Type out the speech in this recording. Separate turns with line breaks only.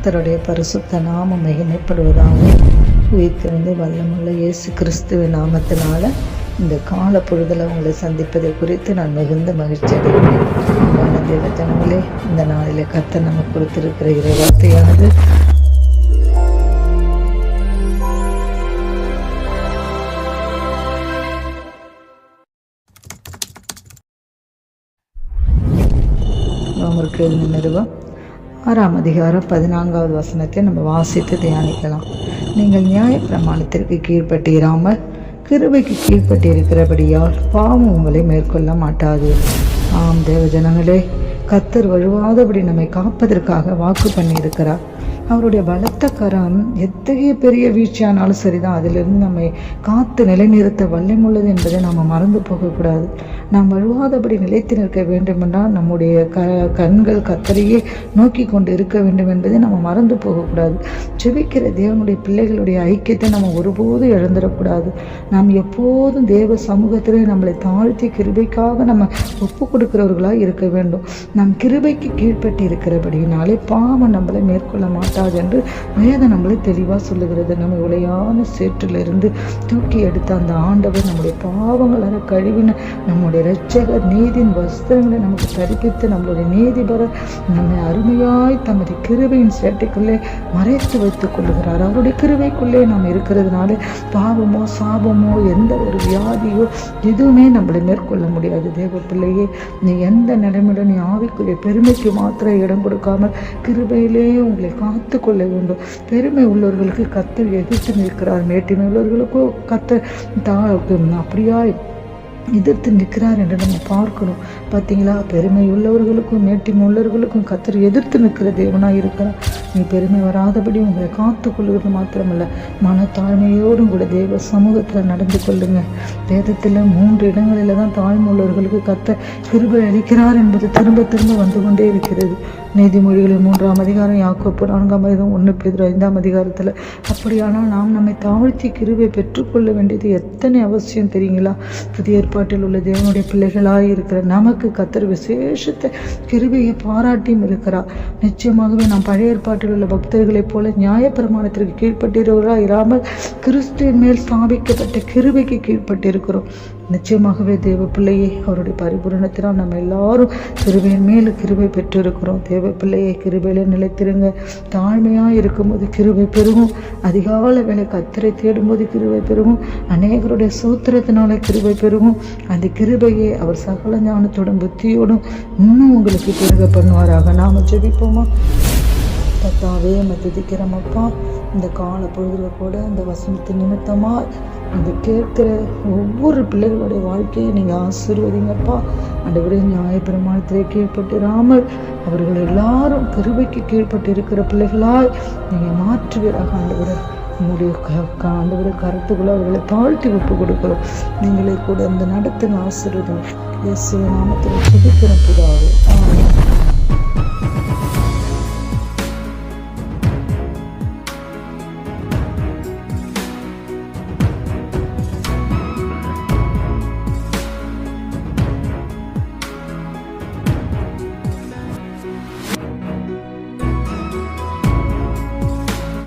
கர்த்தருடைய பரிசுத்த நாமம் மகிமைப்படுவதாக. உயிர்த்தெழுந்த வல்லமுள்ள இயேசு கிறிஸ்துவின் நாமத்தினால இந்த கால பொழுதில் உங்களை சந்திப்பதை குறித்து நான் மிகுந்த மகிழ்ச்சி அடைகிறேன். அன்பான தேவ ஜனங்களே, இந்த நாளிலே கர்த்தர் நமக்கு கொடுத்திருக்கிற இறை வார்த்தையானது அவருக்கு நிறுவம் 6ஆம் அதிகாரம் 14வது வசனத்தை நம்ம வாசித்து தியானிக்கலாம். நீங்கள் நியாய பிரமாணத்திற்கு கீழ்ப்பட்டிராமல் கிருபைக்கு கீழ்ப்பட்டிருக்கிறபடியால் பாவம் உங்களை மேற்கொள்ள மாட்டாது. ஆம் தேவ ஜனங்களே, கர்த்தர் வழுவாதபடி நம்மை காப்பதற்காக வாக்கு பண்ணியிருக்கிறார். அவருடைய பலத்த கரம் எத்தகைய பெரிய வீழ்ச்சியானாலும் சரிதான், அதிலிருந்து நம்மை காத்து நிலைநிறுத்த வல்லமுள்ளது என்பதை நாம் மறந்து போகக்கூடாது. நாம் வழுவாதபடி நிலைத்து நிற்க வேண்டுமென்றால் நம்முடைய கண்கள் கர்த்தரையே நோக்கி கொண்டு இருக்க வேண்டும் என்பதை நம்ம மறந்து போகக்கூடாது. ஜெபிக்கிற தேவனுடைய பிள்ளைகளுடைய ஐக்கியத்தை நம்ம ஒருபோதும் இழந்துடக்கூடாது. நாம் எப்போதும் தேவ சமூகத்திலே நம்மளை தாழ்த்தி கிருபைக்காக நம்ம ஒப்பு கொடுக்கிறவர்களாக இருக்க வேண்டும். நாம் கிருபைக்கு கீழ்ப்பட்டு இருக்கிறபடினாலே பாவம் நம்மளை மேற்கொள்ள மாட்டாது என்று வேதம் நம்மளை தெளிவாக சொல்லுகிறது. நம்ம உளையான சேற்றிலிருந்து தூக்கி எடுத்த அந்த ஆண்டவர் நம்முடைய பாவங்களை கழுவின நம்முடைய இரட்சகர் நீதியின் வஸ்திரங்களை நமக்கு தரிப்பித்து நம்மளுடைய நீதிபரர் நம்மை அருமையாய் தமது கிருபையின் சேட்டைக்குள்ளே மறைத்து வைத்துக் கொள்ளுகிறார். அவருடைய கிருபைக்குள்ளே நாம் இருக்கிறதுனால பாவமோ சாபமோ எந்த ஒரு வியாதியோ எதுவுமே நம்மளை மேற்கொள்ள முடியாது. தேவ பிள்ளையே, நீ எந்த நிலைமையில நீ ஆவிக்குரிய பெருமைக்கு மாத்திரம் இடம் கொடுக்காமல் கிருபையிலே உங்களை காத்து கொள்ள வேண்டும். பெருமை உள்ளவர்களுக்கு கர்த்தர் எதிர்த்து நிற்கிறார், மேட்டிமை உள்ளவர்களுக்கோ கர்த்தர் அப்படியா எதிர்த்து நிற்கிறார் என்று நம்ம பார்க்கணும். பார்த்தீங்களா, பெருமை உள்ளவர்களுக்கும் மேட்டிமை உள்ளவர்களுக்கும் கர்த்தர் எதிர்த்து நிற்கிற தேவனாக இருக்கிறார். நீ பெருமை வராதபடி உங்களை காத்து கொள்வது மாத்திரமல்ல, மனத்தாழ்மையோடும் கூட தேவ சமூகத்தில் நடந்து கொள்ளுங்க. வேதத்தில் 3 இடங்களில் தான் தாழ்மை உள்ளவர்களுக்கு கர்த்தர் கிருபை அளிக்கிறார் என்பது திரும்ப திரும்ப வந்து கொண்டே இருக்கிறது. நீதிமொழிகளில் 3ஆம் அதிகாரம், யாக்கோப்பு 4ஆம் அதிகாரம், 1 பேதுரு 5ஆம் அதிகாரத்தில். அப்படியானால் நாம் நம்மை தாழ்த்தி கிருபை பெற்றுக்கொள்ள வேண்டியது எத்தனை அவசியம் தெரியுங்களா? புதிய ஏற்பாட்டில் உள்ள தேவனுடைய பிள்ளைகளாய் இருக்கிற நமக்கு கர்த்தர் விசேஷத்தை கிருபையை பாராட்டியும் இருக்கிறார். நிச்சயமாகவே நாம் பழைய ஏற்பாட்டில் உள்ள பக்தர்களைப் போல நியாய பிரமாணத்திற்கு கீழ்ப்பட்டிருக்கிறோம் இராமல் கிறிஸ்துவின் மேல் ஸ்தாபிக்கப்பட்ட கிருபைக்கு கீழ்ப்பட்டிருக்கிறோம். நிச்சயமாகவே தேவ பிள்ளையை அவருடைய பரிபூரணத்தினால் நம்ம எல்லாரும் கிருபையின் மேல் கிருபை பெற்றிருக்கிறோம். தேவ பிள்ளையை கிருபையில நிலைத்திருங்க. தாழ்மையாக இருக்கும்போது கிருபை பெருகும். அதிகால வேலை கர்த்தரை தேடும்போது கிருபை பெருகும். அநேகருடைய சூத்திரத்தினால கிருபை பெருகும். அந்த கிருபையை அவர் சகல ஞானத்தோடும் புத்தியோடும் இன்னும் உங்களுக்கு பெருக பண்ணுவாராக. நாம ஜெபிப்போமா? கர்த்தாவே, துதிக்கிறோமப்பா. இந்த கால பொழுதுல கூட இந்த வசனத்தின் நிமித்தமாக அந்த கேட்கிற ஒவ்வொரு பிள்ளைகளுடைய வாழ்க்கையை நீங்கள் ஆசீர்வதிங்கப்பா. ஆண்டவரே, நியாய பிரமாணத்திலே கீழ்ப்பட்டிராமல் அவர்கள் எல்லாரும் கிருபைக்கு கீழ்ப்பட்டு இருக்கிற பிள்ளைகளாய் நீங்கள் மாற்றுவீராக. ஆண்டவரே, உங்களுடைய ஆண்டவரை கருத்துக்களை அவர்களை தாழ்த்தி ஒப்பு கொடுக்கிறோம். நீங்களே கூட அந்த நடத்தின ஆசீர்வாதம் இயேசுவின் நாமத்தில் ஜெபிக்கிறோம் பிதாவே. ஆமென்.